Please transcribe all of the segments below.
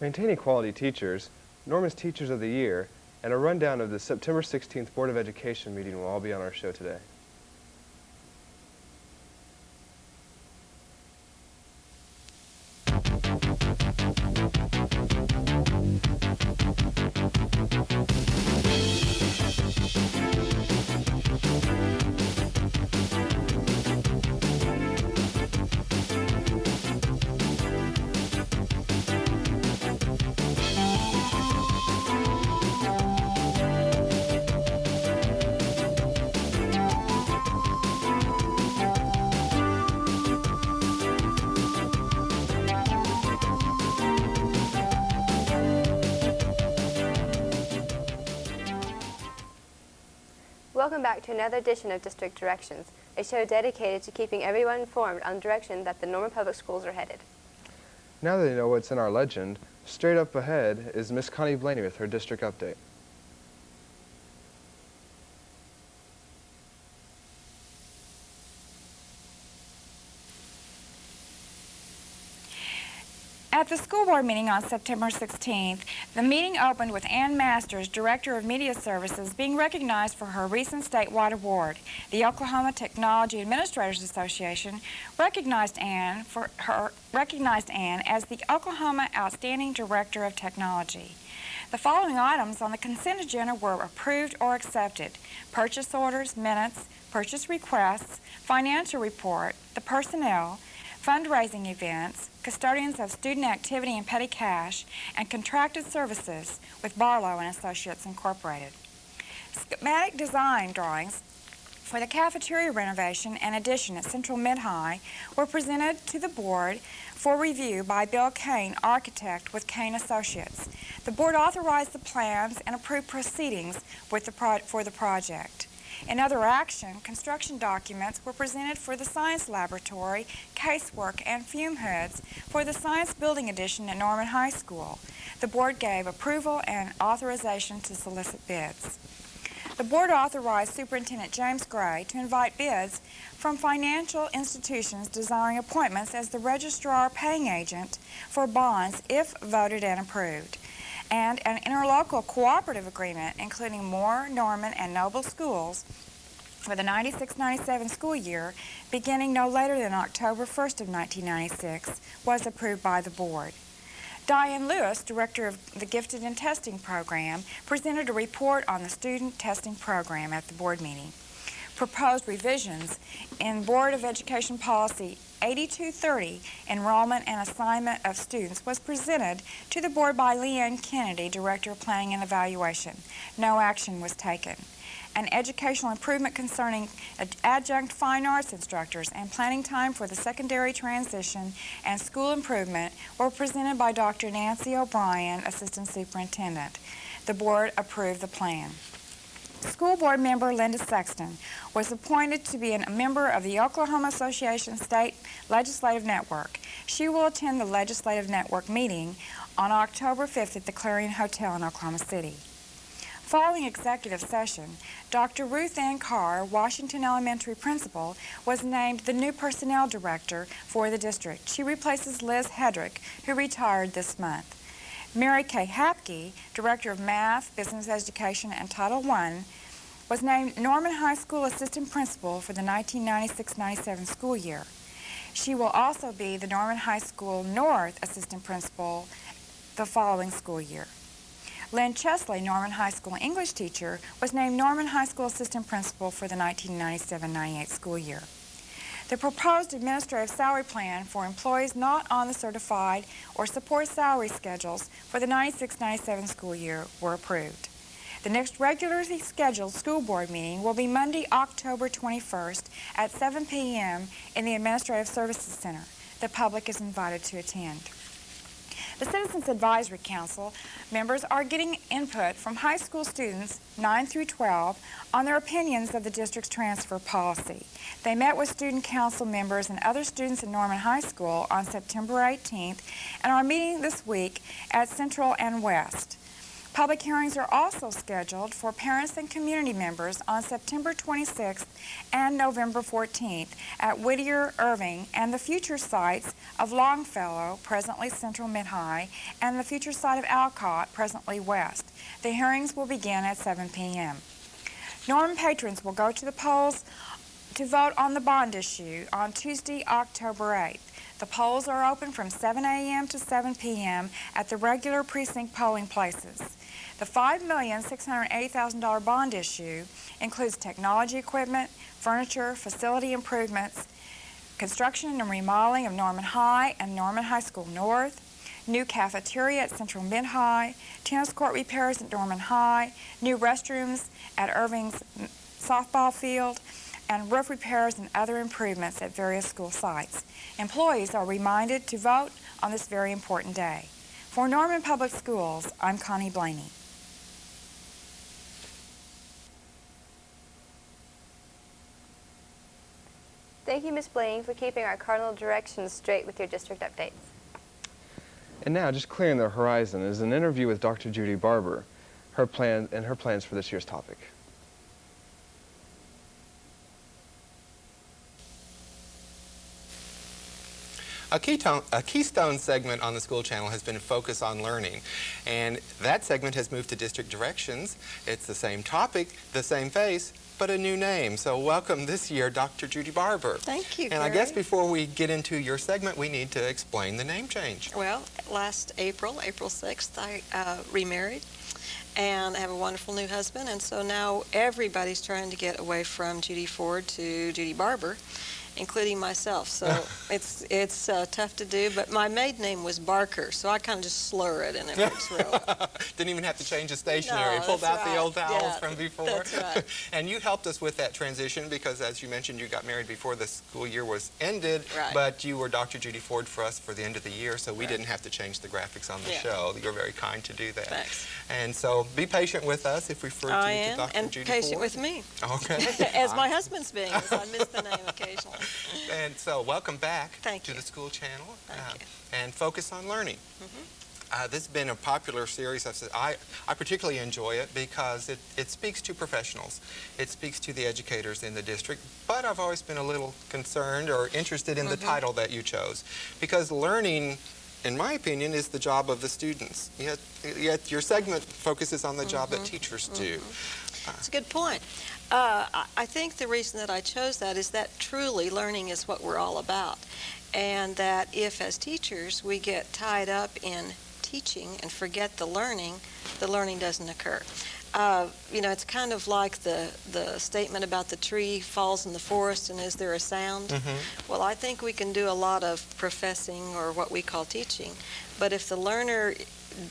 Maintaining quality teachers, Norman's Teachers of the Year, and a rundown of the September 16th Board of Education meeting will all be on our show today. Welcome back to another edition of District Directions, a show dedicated to keeping everyone informed on the direction that the Norman Public Schools are headed. Now that you know what's in our legend, straight up ahead is Miss Connie Blaney with her district update. At the school board meeting on September 16th, the meeting opened with Ann Masters, Director of Media Services, being recognized for her recent statewide award. The Oklahoma Technology Administrators Association recognized Ann as the Oklahoma Outstanding Director of Technology. The following items on the consent agenda were approved or accepted: purchase orders, minutes, purchase requests, financial report, the personnel, fundraising events, custodians of student activity and petty cash, and contracted services with Barlow and Associates Incorporated. Schematic design drawings for the cafeteria renovation and addition at Central Mid-High were presented to the board for review by Bill Kane, architect with Kane Associates. The board authorized the plans and approved proceedings for the project. In other action, construction documents were presented for the science laboratory, casework, and fume hoods for the science building addition at Norman High School. The board gave approval and authorization to solicit bids. The board authorized Superintendent James Gray to invite bids from financial institutions desiring appointments as the registrar paying agent for bonds if voted and approved, and an interlocal cooperative agreement including Moore, Norman, and Noble schools for the 96-97 school year beginning no later than October 1st of 1996 was approved by the board. Diane Lewis, Director of the Gifted in Testing Program, presented a report on the student testing program at the board meeting. Proposed revisions in Board of Education Policy 8230, enrollment and assignment of students, was presented to the board by Leanne Kennedy, Director of Planning and Evaluation. No action was taken. An educational improvement concerning adjunct fine arts instructors and planning time for the secondary transition and school improvement were presented by Dr. Nancy O'Brien, Assistant Superintendent. The board approved the plan. School board member Linda Sexton was appointed to be a member of the Oklahoma Association State Legislative Network. She will attend the Legislative Network meeting on October 5th at the Clarion Hotel in Oklahoma City. Following executive session, Dr. Ruth Ann Carr, Washington Elementary Principal, was named the new Personnel Director for the district. She replaces Liz Hedrick, who retired this month. Mary Kay Hapke, Director of Math, Business Education, and Title I, was named Norman High School Assistant Principal for the 1996-97 school year. She will also be the Norman High School North Assistant Principal the following school year. Lynn Chesley, Norman High School English teacher, was named Norman High School Assistant Principal for the 1997-98 school year. The proposed administrative salary plan for employees not on the certified or support salary schedules for the 96-97 school year were approved. The next regularly scheduled school board meeting will be Monday, October 21st at 7 p.m. in the Administrative Services Center. The public is invited to attend. The Citizens Advisory Council members are getting input from high school students 9 through 12 on their opinions of the district's transfer policy. They met with student council members and other students in Norman High School on September 18th and are meeting this week at Central and West. Public hearings are also scheduled for parents and community members on September 26th and November 14th at Whittier, Irving, and the future sites of Longfellow, presently Central Mid-High, and the future site of Alcott, presently West. The hearings will begin at 7 p.m. Norman patrons will go to the polls to vote on the bond issue on Tuesday, October 8th. The polls are open from 7 a.m. to 7 p.m. at the regular precinct polling places. The $5,680,000 bond issue includes technology equipment, furniture, facility improvements, construction and remodeling of Norman High and Norman High School North, new cafeteria at Central Mid-High, tennis court repairs at Norman High, new restrooms at Irving's softball field, and roof repairs and other improvements at various school sites. Employees are reminded to vote on this very important day. For Norman Public Schools, I'm Connie Blaney. Thank you, Ms. Blaney, for keeping our cardinal directions straight with your district updates. And now, just clearing the horizon, is an interview with Dr. Judy Barber, her plans for this year's topic. A keystone segment on the school channel has been a focus on learning, and that segment has moved to District Directions. It's the same topic, the same face, but a new name. So welcome this year, Dr. Judy Barber. Thank you, And I guess before we get into your segment, we need to explain the name change. Well, last April 6th, I remarried and I have a wonderful new husband, and so now everybody's trying to get away from Judy Ford to Judy Barber, including myself. So it's tough to do, but my maiden name was Barker, so I kind of just slur it, and it works real well. Didn't even have to change the stationery. No, Pulled that's out the old right. towels Yeah, from before. that's right. And you helped us with that transition because, as you mentioned, you got married before the school year was ended, Right. but you were Dr. Judy Ford for us for the end of the year, so we didn't have to change the graphics on the Yeah. show. You're very kind to do that. Thanks. And so be patient with us if we refer to I you to am, Dr. and Judy patient Ford. with me. Okay. As my husband's being, as I miss the name occasionally. And so welcome back Thank to you. the school channel. Thank you. And focus on learning. This has been a popular series. I particularly enjoy it because it speaks to professionals. It speaks to the educators in the district, but I've always been a little concerned or interested in the title that you chose, because learning, in my opinion, is the job of the students. Yet your segment focuses on the job that teachers do. It's a good point. I think the reason that I chose that is that truly learning is what we're all about, and that if as teachers we get tied up in teaching and forget the learning doesn't occur. You know, it's kind of like the statement about the tree falls in the forest and is there a sound? Well, I think we can do a lot of professing or what we call teaching, but if the learner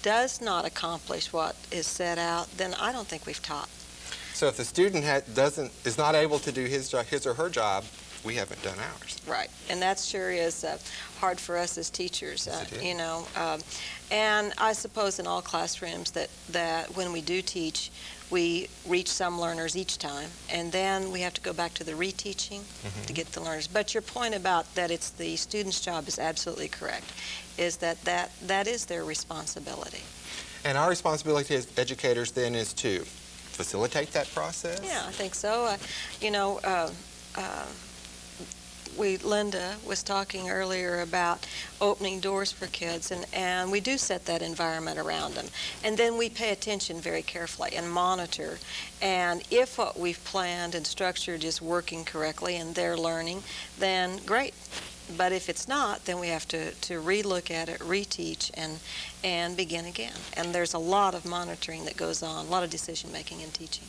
does not accomplish what is set out, then I don't think we've taught. So if the student is not able to do his or her job, we haven't done ours. Right, and that sure is hard for us as teachers, Yes, it is. you know. And I suppose in all classrooms that when we do teach, we reach some learners each time, and then we have to go back to the reteaching to get the learners. But your point about that it's the student's job is absolutely correct, is that is their responsibility. And our responsibility as educators then is to facilitate that process? Yeah, I think so. You know, Linda was talking earlier about opening doors for kids, and we do set that environment around them. And then we pay attention very carefully and monitor. And if what we've planned and structured is working correctly and they're learning, then great. But if it's not, then we have to relook at it, reteach, and begin again. And there's a lot of monitoring that goes on, a lot of decision-making in teaching.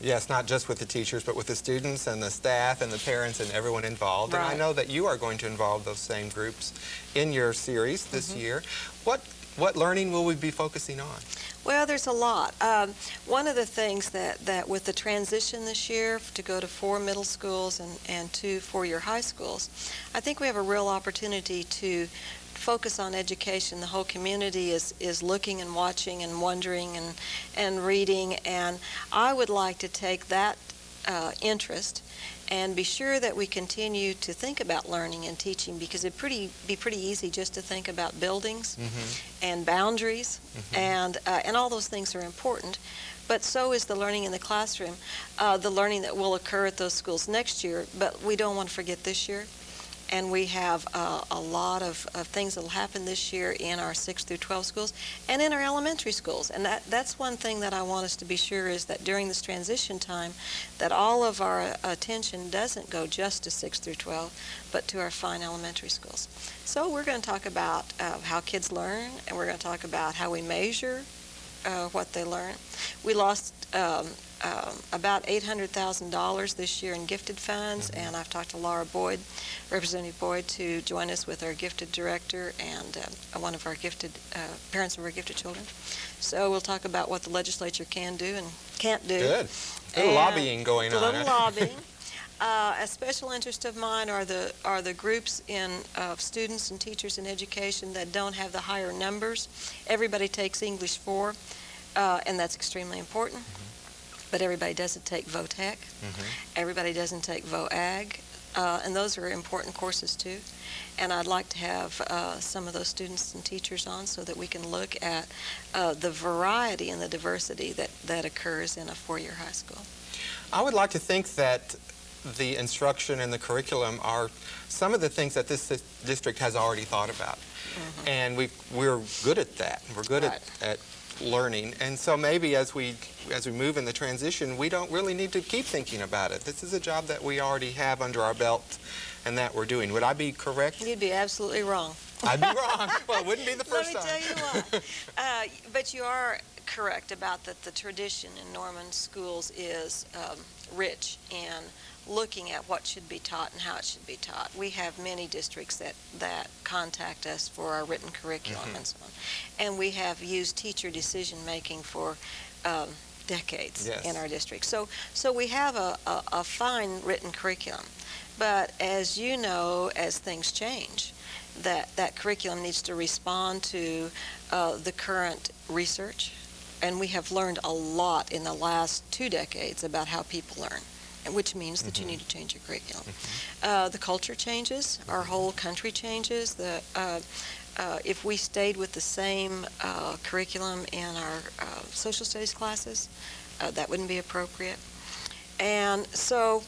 Yes, not just with the teachers, but with the students and the staff and the parents and everyone involved. Right. And I know that you are going to involve those same groups in your series this year. What learning will we be focusing on? Well, there's a lot. One of the things that with the transition this year to go to 4 middle schools and 2 four-year high schools, I think we have a real opportunity to focus on education. The whole community is looking and watching and wondering and reading, and I would like to take that interest and be sure that we continue to think about learning and teaching, because it'd be pretty easy just to think about buildings and boundaries, and all those things are important. But so is the learning in the classroom, the learning that will occur at those schools next year, but we don't want to forget this year. And we have a lot of things that will happen this year in our 6 through 12 schools and in our elementary schools. And that's one thing that I want us to be sure is that during this transition time, that all of our attention doesn't go just to 6 through 12, but to our fine elementary schools. So we're going to talk about how kids learn, and we're going to talk about how we measure what they learn. We lost about $800,000 this year in gifted funds, and I've talked to Laura Boyd, Representative Boyd, to join us with our gifted director and one of our gifted parents of our gifted children. So we'll talk about what the legislature can do and can't do. Good. A little lobbying going on. A little lobbying. A special interest of mine are the groups of students and teachers in education that don't have the higher numbers. Everybody takes English 4, and that's extremely important. But everybody doesn't take VOTEC. Everybody doesn't take VOAG, and those are important courses too. And I'd like to have some of those students and teachers on so that we can look at the variety and the diversity that occurs in a 4-year high school. I would like to think that the instruction and the curriculum are some of the things that this district has already thought about. And we're good at that. We're good at learning, and so maybe as we move in the transition, we don't really need to keep thinking about it. This is a job that we already have under our belt and that we're doing. Would I be correct? You'd be absolutely wrong. I'd be wrong. Well, it wouldn't be the first time. Let me tell you why. But you are correct about that the tradition in Norman schools is rich in looking at what should be taught and how it should be taught. We have many districts that contact us for our written curriculum and so on. And we have used teacher decision-making for decades in our district. So we have a fine written curriculum. But as you know, as things change, that curriculum needs to respond to the current research. And we have learned a lot in the last 2 decades about how people learn, which means that you need to change your curriculum. The culture changes, our whole country changes. If we stayed with the same curriculum in our social studies classes, that wouldn't be appropriate. And so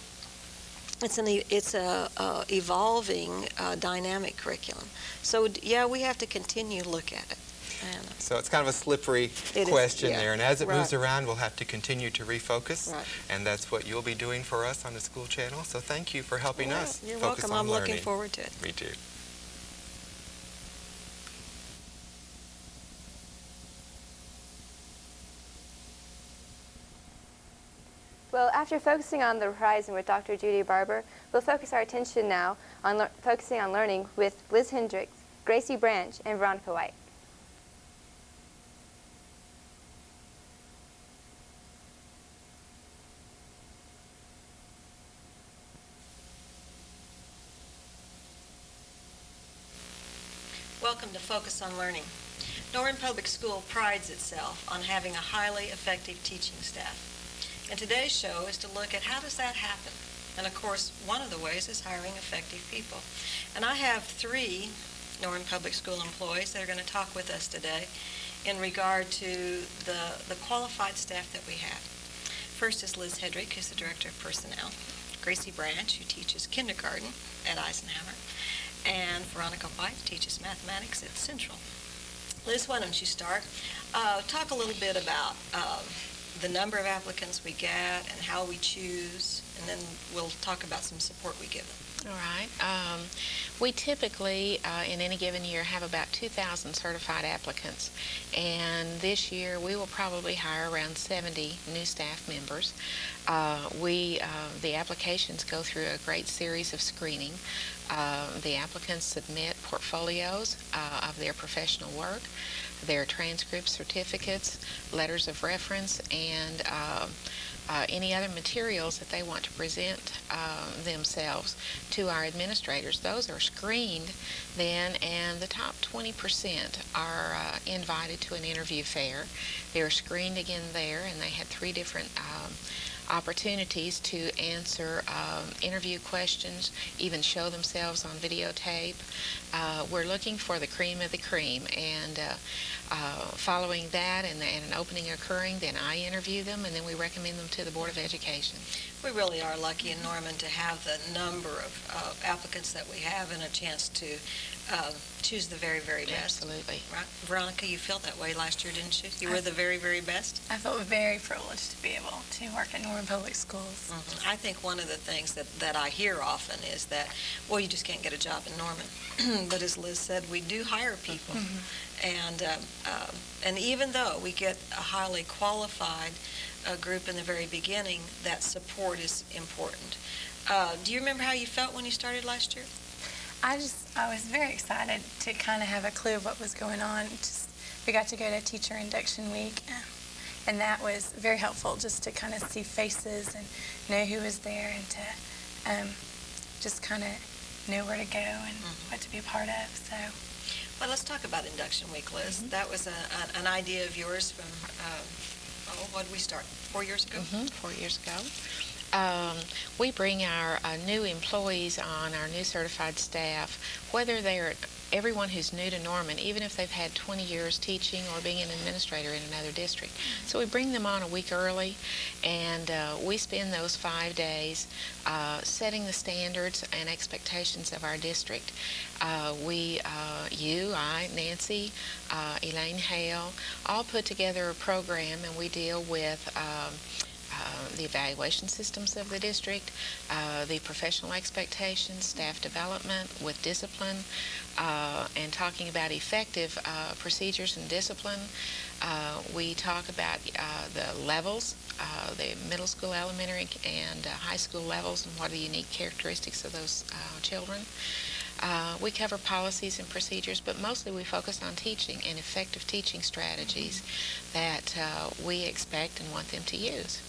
it's a evolving, dynamic curriculum. So yeah, we have to continue to look at it. So it's kind of a slippery question there, and as it moves around, we'll have to continue to refocus, and that's what you'll be doing for us on the school channel. So thank you for helping us You're focus welcome. on I'm learning. looking forward to it. Me too. Well, after focusing on the horizon with Dr. Judy Barber, we'll focus our attention now on focusing on learning with Liz Hendricks, Gracie Branch, and Veronica White. Welcome to Focus on Learning. Norman Public School prides itself on having a highly effective teaching staff. And today's show is to look at how does that happen. And of course, one of the ways is hiring effective people. And I have 3 Norman Public School employees that are going to talk with us today in regard to the qualified staff that we have. First is Liz Hedrick, who's the Director of Personnel. Gracie Branch, who teaches kindergarten at Eisenhower. And Veronica White teaches mathematics at Central. Liz, why don't you start? Talk a little bit about the number of applicants we get and how we choose, and then we'll talk about some support we give them. All right. We typically, in any given year, have about 2,000 certified applicants. And this year, we will probably hire around 70 new staff members. The applications go through a great series of screening. The applicants submit portfolios of their professional work, their transcripts, certificates, letters of reference, and any other materials that they want to present themselves to our administrators. Those are screened then, and the top 20% are invited to an interview fair. They're screened again there, and they had 3 different opportunities to answer interview questions, even show themselves on videotape. We're looking for the cream of the cream, and following that and an opening occurring, then I interview them, and then we recommend them to the Board of Education. We really are lucky in Norman to have the number of applicants that we have and a chance to choose the very, very best. Absolutely. Right? Veronica, you felt that way last year, didn't you? You were the very, very best? I felt very privileged to be able to work at Norman Public Schools. Mm-hmm. I think one of the things that I hear often is that, well, you just can't get a job in Norman. But as Liz said, we do hire people. And even though we get a highly qualified group in the very beginning, that support is important. Do you remember how you felt when you started last year? I was very excited to kind of have a clue of what was going on. We got to go to Teacher Induction Week, and that was very helpful just to kind of see faces and know who was there, and to just kind of know where to go and what to be a part of. So, well, let's talk about Induction Week, Liz. That was an idea of yours from, what did we start, 4 years ago? 4 years ago. We bring our new employees on, our new certified staff, whether they're everyone who's new to Norman, even if they've had 20 years teaching or being an administrator in another district. So we bring them on a week early, and we spend those 5 days setting the standards and expectations of our district. You, I, Nancy, Elaine Hale, all put together a program, and we deal with the evaluation systems of the district, the professional expectations, staff development with discipline, and talking about effective procedures and discipline. We talk about the levels, the middle school, elementary, and high school levels, and what are the unique characteristics of those children. We cover policies and procedures, but mostly we focus on teaching and effective teaching strategies that we expect and want them to use.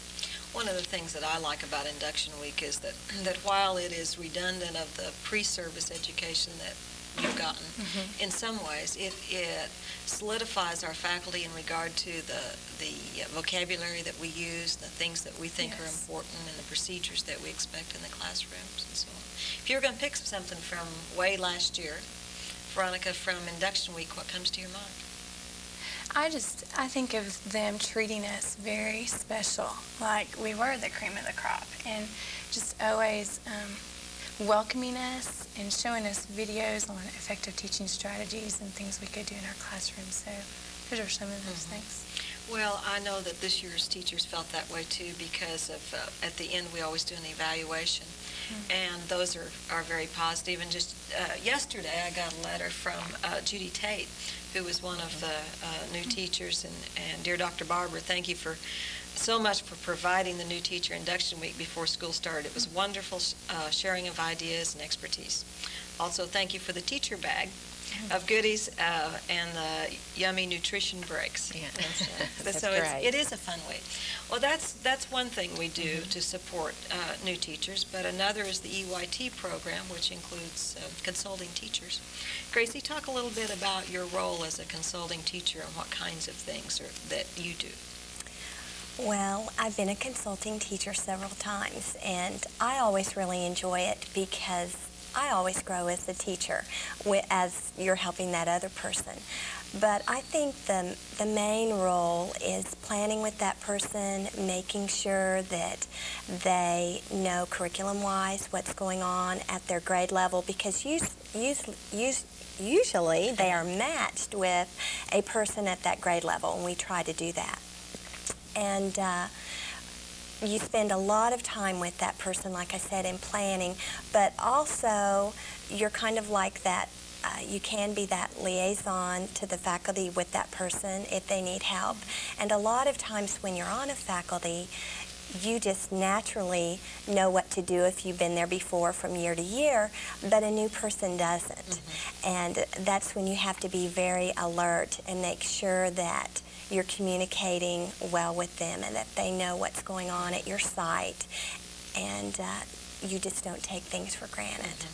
One of the things that I like about Induction Week is that while it is redundant of the pre-service education that you've gotten, in some ways it solidifies our faculty in regard to the vocabulary that we use, the things that we think are important, and the procedures that we expect in the classrooms and so on. If you were going to pick something from way last year, Veronica, from Induction Week, what comes to your mind? I think of them treating us very special, like we were the cream of the crop, and just always welcoming us and showing us videos on effective teaching strategies and things we could do in our classrooms. So those are some of those things. Well, I know that this year's teachers felt that way too, because of at the end we always do an evaluation, and those are very positive. And just yesterday I got a letter from Judy Tate, who was one of the new teachers, and dear Dr. Barber, thank you for so much for providing the new teacher induction week before school started. It was wonderful sharing of ideas and expertise. Also, thank you for the teacher bag of goodies and the yummy nutrition breaks. Yeah, that's so great. It is a fun week. Well, that's one thing we do to support new teachers, but another is the EYT program, which includes consulting teachers. Gracie, talk a little bit about your role as a consulting teacher and what kinds of things that you do. Well, I've been a consulting teacher several times, and I always really enjoy it because I always grow as a teacher as you're helping that other person. But I think the main role is planning with that person, making sure that they know curriculum-wise what's going on at their grade level, because usually they are matched with a person at that grade level, and we try to do that. And you spend a lot of time with that person, like I said, in planning, but also you're kind of like that, you can be that liaison to the faculty with that person if they need help. And a lot of times when you're on a faculty, you just naturally know what to do if you've been there before from year to year, but a new person doesn't. And that's when you have to be very alert and make sure that you're communicating well with them and that they know what's going on at your site, and you just don't take things for granted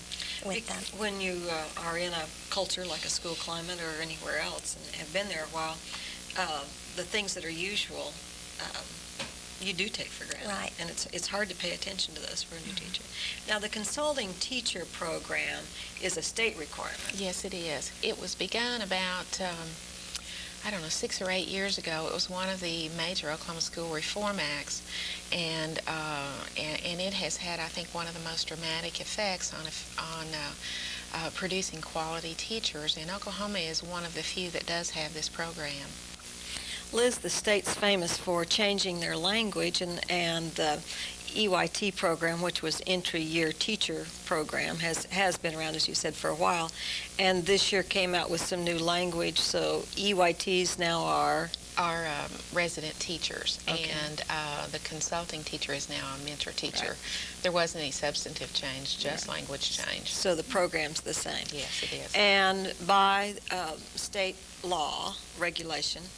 with them. When you are in a culture like a school climate or anywhere else and have been there a while, the things that are usual you do take for granted. Right. And it's hard to pay attention to those for a new teacher. Now, the consulting teacher program is a state requirement. Yes, it is. It was begun about, I don't know, 6 or 8 years ago. It was one of the major Oklahoma School Reform Acts, and it has had, I think, one of the most dramatic effects on producing quality teachers. And Oklahoma is one of the few that does have this program. Liz, the state's famous for changing their language, and the EYT program, which was entry-year teacher program, has been around, as you said, for a while. And this year came out with some new language, so EYTs now are resident teachers, Okay. and the consulting teacher is now a mentor teacher. Right. There wasn't any substantive change, just language change. So the program's the same. Yes, it is. And by state law, regulation,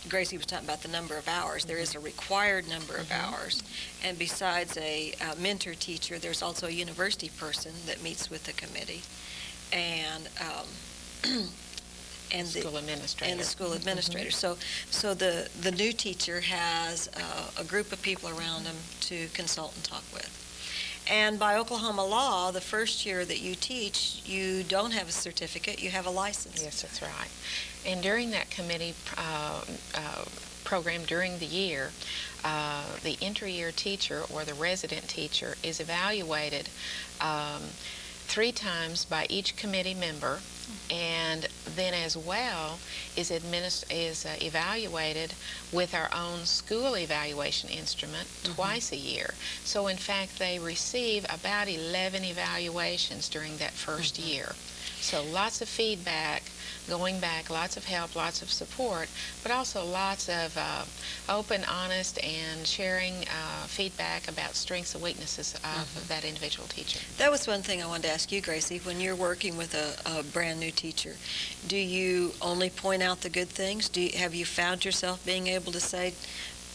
Gracie was talking about the number of hours. There is a required number of hours. And besides a mentor teacher, there's also a university person that meets with the committee. And and the School administrator. and the school administrator. So the new teacher has a group of people around them to consult and talk with. And by Oklahoma law, the first year that you teach, you don't have a certificate, you have a license. Yes, that's right. And during that committee program during the year, the entry-year teacher or the resident teacher is evaluated 3 times by each committee member, and then as well is evaluated with our own school evaluation instrument twice a year. So in fact, they receive about 11 evaluations during that first year. So lots of feedback going back, lots of help, lots of support, but also lots of open, honest, and sharing feedback about strengths and weaknesses of that individual teacher. That was one thing I wanted to ask you, Gracie. When you're working with a brand new teacher, do you only point out the good things? Have you found yourself being able to say,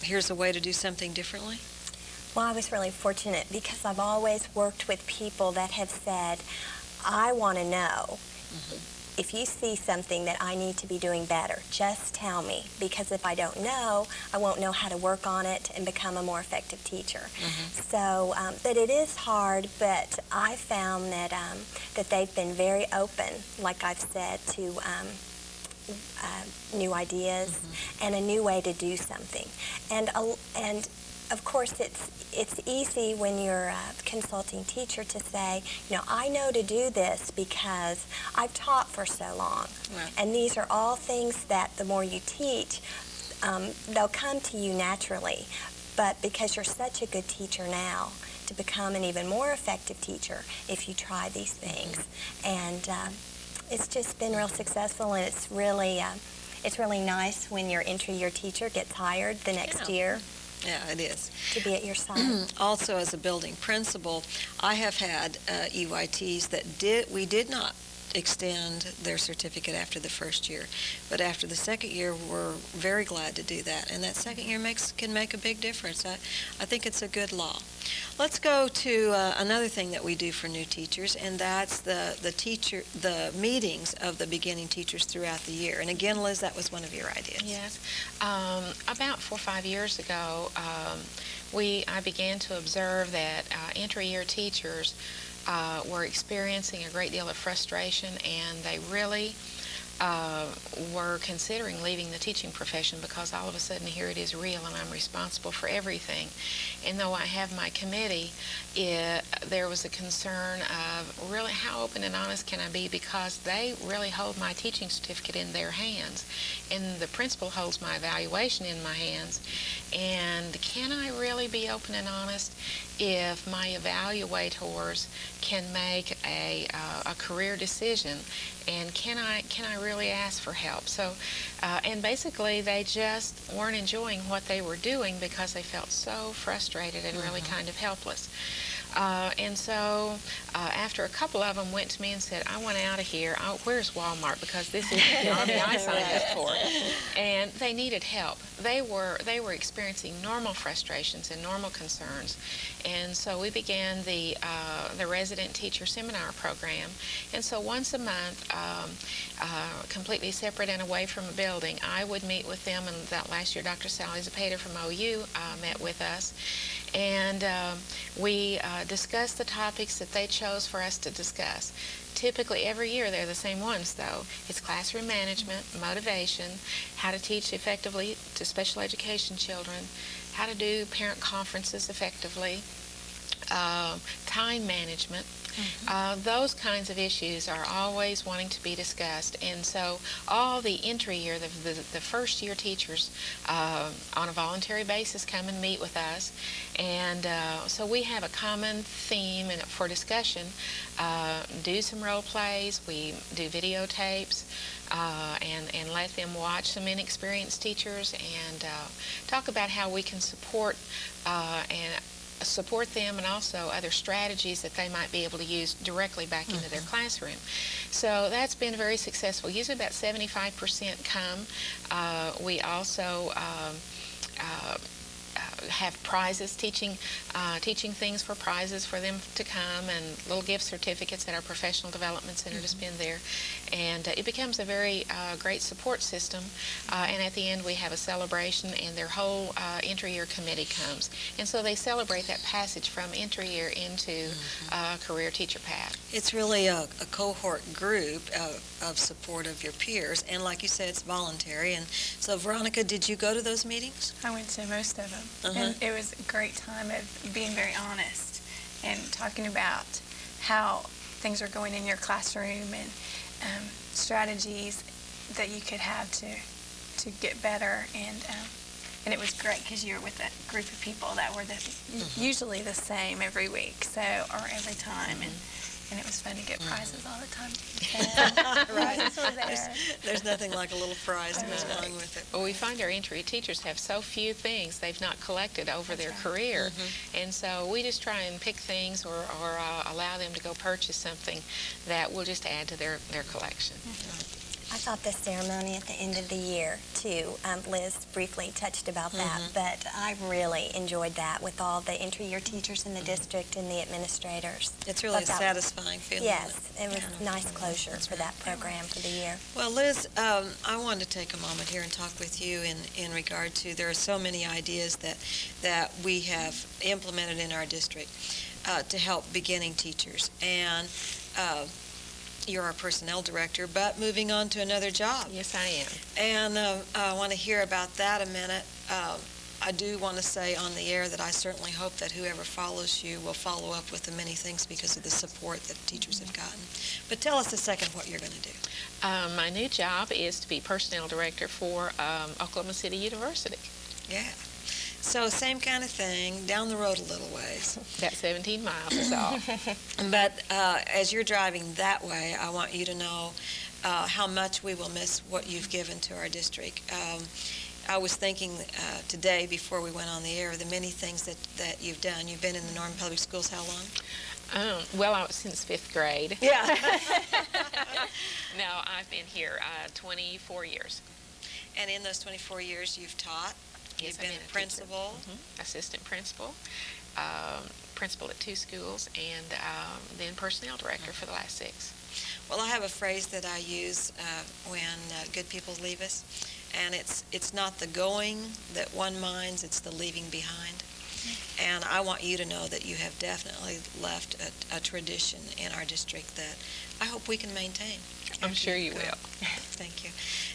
here's a way to do something differently? Well, I was really fortunate because I've always worked with people that have said, I want to know. If you see something that I need to be doing better, just tell me, because if I don't know, I won't know how to work on it and become a more effective teacher. So that it is hard, but I found that that they've been very open, like I've said, to new ideas and a new way to do something. And of course, it's easy when you're a consulting teacher to say, you know, I know to do this because I've taught for so long. Right. And these are all things that the more you teach, they'll come to you naturally. But because you're such a good teacher now, to become an even more effective teacher if you try these things. And it's just been real successful, and it's really nice when your entry-year teacher gets hired the next year. Yeah, it is. To be at your side. Also, as a building principal, I have had EYTs that we did not extend their certificate after the first year, but after the second year, we're very glad to do that. And that second year can make a big difference. I think it's a good law. Let's go to another thing that we do for new teachers, and that's the meetings of the beginning teachers throughout the year. And again, Liz, that was one of your ideas. Yes. About 4 or 5 years ago, I began to observe that entry-year teachers were experiencing a great deal of frustration, and they really were considering leaving the teaching profession because all of a sudden here it is real and I'm responsible for everything. And though I have my committee, there was a concern of really how open and honest can I be, because they really hold my teaching certificate in their hands and the principal holds my evaluation in my hands. And can I really be open and honest if my evaluators can make a career decision, and can I really ask for help? So, and basically they just weren't enjoying what they were doing because they felt so frustrated and really kind of helpless. And so after a couple of them went to me and said, I want out of here. Where's Walmart? Because this is the Army I signed up for. And they needed help. They were experiencing normal frustrations and normal concerns. And so we began the resident teacher seminar program. And so once a month, completely separate and away from a building, I would meet with them. And that last year, Dr. Sally Zepeda from OU met with us. And we discussed the topics that they chose for us to discuss. Typically, every year, they're the same ones, though. It's classroom management, motivation, how to teach effectively to special education children, how to do parent conferences effectively, time management. Those kinds of issues are always wanting to be discussed. And so all the entry year, the first year teachers on a voluntary basis come and meet with us. And so we have a common theme for discussion. Do some role plays. We do videotapes. And let them watch some inexperienced teachers and talk about how we can support them, and also other strategies that they might be able to use directly back into their classroom. So that's been very successful. Usually about 75% come. We also have prizes, teaching things for prizes for them to come, and little gift certificates at our professional development center to spend there. And it becomes a very great support system. And at the end, we have a celebration, and their whole entry year committee comes. And so they celebrate that passage from entry year into career teacher path. It's really a cohort group of support of your peers, and like you said, it's voluntary. And so, Veronica, did you go to those meetings? I went to most of them, and it was a great time of being very honest and talking about how things are going in your classroom and strategies that you could have to get better. And it was great because you were with a group of people that were usually the same every week, or every time, and it was fun to get prizes all the time. Prizes were there. There's nothing like a little prize that goes along with it. Well, we find our entry teachers have so few things they've not collected over their career. And so we just try and pick things or allow them to go purchase something that will just add to their collection. I thought the ceremony at the end of the year, too, Liz briefly touched about that, but I really enjoyed that with all the entry-year teachers in the district and the administrators. It's really a satisfying feeling. Yes, it was nice closure for that program for the year. Well, Liz, I wanted to take a moment here and talk with you in regard to, there are so many ideas that we have implemented in our district to help beginning teachers. And you're our personnel director, but moving on to another job. Yes, I am. And I want to hear about that a minute. I do want to say on the air that I certainly hope that whoever follows you will follow up with the many things because of the support that teachers have gotten. But tell us a second what you're going to do. My new job is to be personnel director for Oklahoma City University. Yeah. So same kind of thing, down the road a little ways. About 17 miles is all. But as you're driving that way, I want you to know how much we will miss what you've given to our district. I was thinking today before we went on the air, the many things that you've done. You've been in the Norman Public Schools how long? Well, since 5th grade. Yeah. No, I've been here 24 years. And in those 24 years, you've taught? Yes, You've been a principal? Assistant principal, principal at 2 schools, and then personnel director for the last 6. Well, I have a phrase that I use when good people leave us, and it's not the going that one minds, it's the leaving behind. And I want you to know that you have definitely left a tradition in our district that I hope we can maintain. I'm sure you will. Thank you.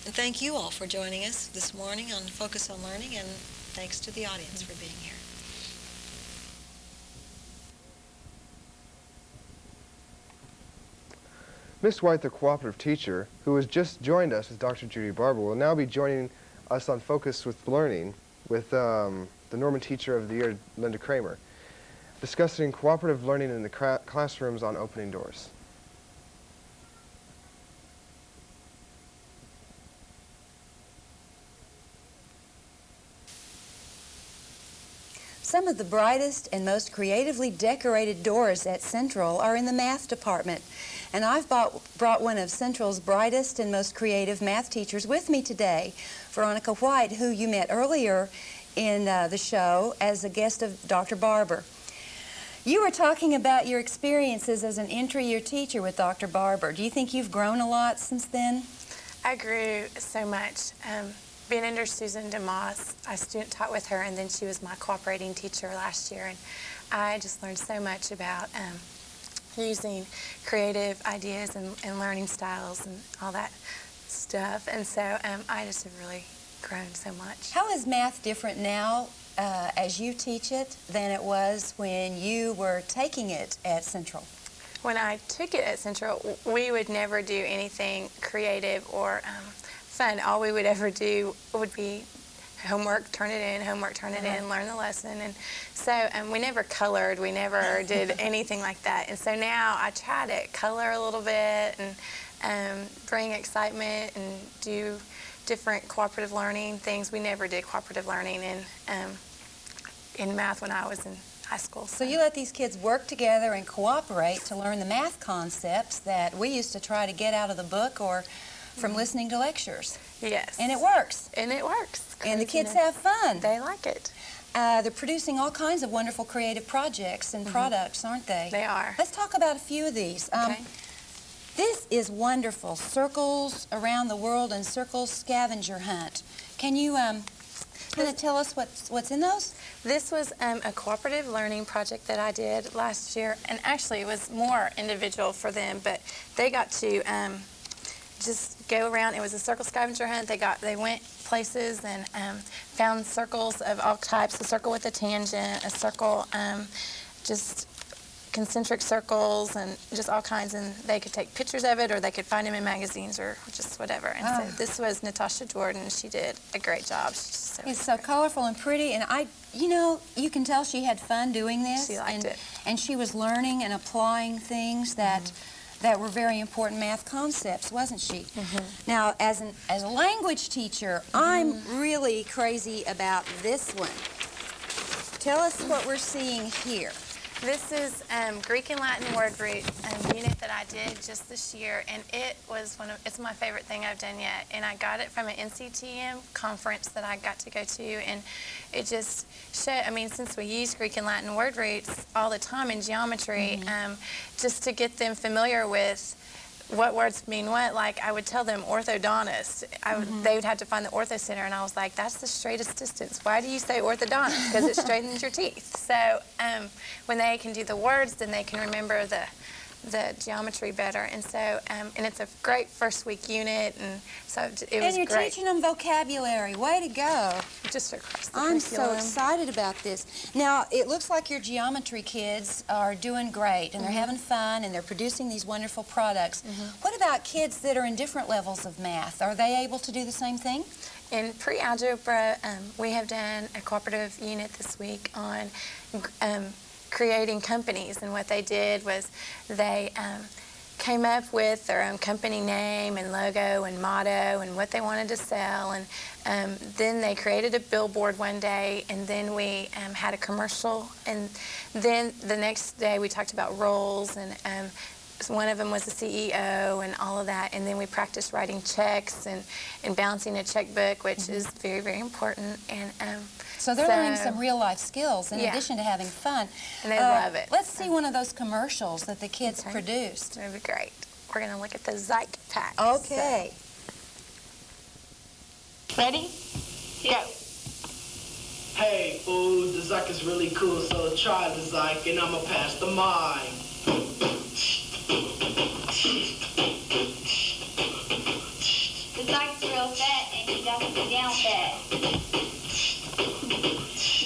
And thank you all for joining us this morning on Focus on Learning, and thanks to the audience for being here. Ms. White, the cooperative teacher, who has just joined us with Dr. Judy Barber, will now be joining us on Focus with Learning with the Norman Teacher of the Year, Linda Kramer, discussing cooperative learning in the classrooms on Opening Doors. Some of the brightest and most creatively decorated doors at Central are in the math department. And I've brought one of Central's brightest and most creative math teachers with me today, Veronica White, who you met earlier in the show as a guest of Dr. Barber. You were talking about your experiences as an entry-year teacher with Dr. Barber. Do you think you've grown a lot since then? I grew so much. Being under Susan DeMoss, I student taught with her, and then she was my cooperating teacher last year, and I just learned so much about using creative ideas and learning styles and all that stuff, and so I just have really grown so much. How is math different now as you teach it than it was when you were taking it at Central? When I took it at Central, we would never do anything creative or fun. All we would ever do would be homework, turn it in, homework, turn it in, learn the lesson. And so we never colored, we never did anything like that. And so now I try to color a little bit and bring excitement and do different cooperative learning things. We never did cooperative learning in math when I was in high school. So you let these kids work together and cooperate to learn the math concepts that we used to try to get out of the book or from listening to lectures. Yes. And it works. And it works. And the kids have fun. They like it. They're producing all kinds of wonderful creative projects and products, aren't they? They are. Let's talk about a few of these. Okay. This is wonderful. Circles Around the World and Circles Scavenger Hunt. Can you kind of tell us what's in those? This was a cooperative learning project that I did last year, and actually it was more individual for them, but they got to just go around. It was a circle scavenger hunt. They went places and found circles of all types, a circle with a tangent, a circle, just concentric circles, and just all kinds, and they could take pictures of it or they could find them in magazines or just whatever. And so this was Natasha Jordan. She did a great job. It's so colorful and pretty, and you can tell she had fun doing this. She liked it. And she was learning and applying things that were very important math concepts, wasn't she? Now, as a language teacher, I'm really crazy about this one. Tell us what we're seeing here. This is Greek and Latin word root unit that I did just this year, and it's my favorite thing I've done yet. And I got it from an NCTM conference that I got to go to, and it just showed, since we use Greek and Latin word roots all the time in geometry, just to get them familiar with what words mean what. Like, I would tell them orthodontist. They would have to find the ortho center, and I was like, that's the straightest distance. Why do you say orthodontist? Because it straightens your teeth. So when they can do the words, then they can remember the geometry better. And so, and it's a great first week unit, and so it was great. And you're teaching them vocabulary. Way to go. Just across the I'm so curriculum. excited about this. Now, it looks like your geometry kids are doing great, and they're having fun, and they're producing these wonderful products. What about kids that are in different levels of math? Are they able to do the same thing? In pre-algebra, we have done a cooperative unit this week on creating companies, and what they did was they came up with their own company name and logo and motto and what they wanted to sell, and then they created a billboard one day, and then we had a commercial, and then the next day we talked about roles, and one of them was the CEO and all of that, and then we practiced writing checks and balancing a checkbook, which is very, very important. And so they're learning some real-life skills in addition to having fun. And they love it. Let's see one of those commercials that the kids produced. It would be great. We're going to look at the Zyke pack. Okay. So. Ready? Go. Hey, fools, the Zyke is really cool, so try the Zyke and I'ma pass the mine. The Zyke's real fat and he got to be down fat.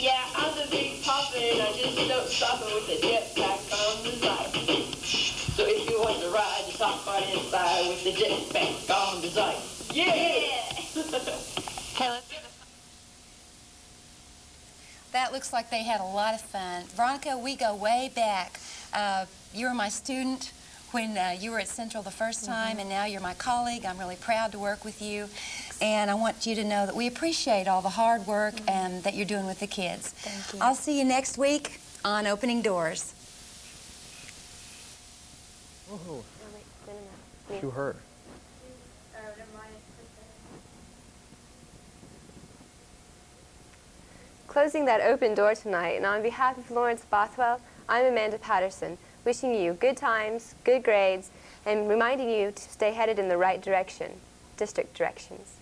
Yeah, I'm the big papa and I just don't stop it with the jetpack on the Zyke. So if you want to ride, just hop on inside with the jetpack on the Zyke. Yeah! Okay, let's get That looks like they had a lot of fun. Veronica, we go way back. You were my student when you were at Central the first time, and now you're my colleague. I'm really proud to work with you. And I want you to know that we appreciate all the hard work and that you're doing with the kids. Thank you. I'll see you next week on Opening Doors. Whoa, Yeah. to her. Closing that open door tonight, and on behalf of Lawrence Bothwell, I'm Amanda Patterson, wishing you good times, good grades, and reminding you to stay headed in the right direction, district directions.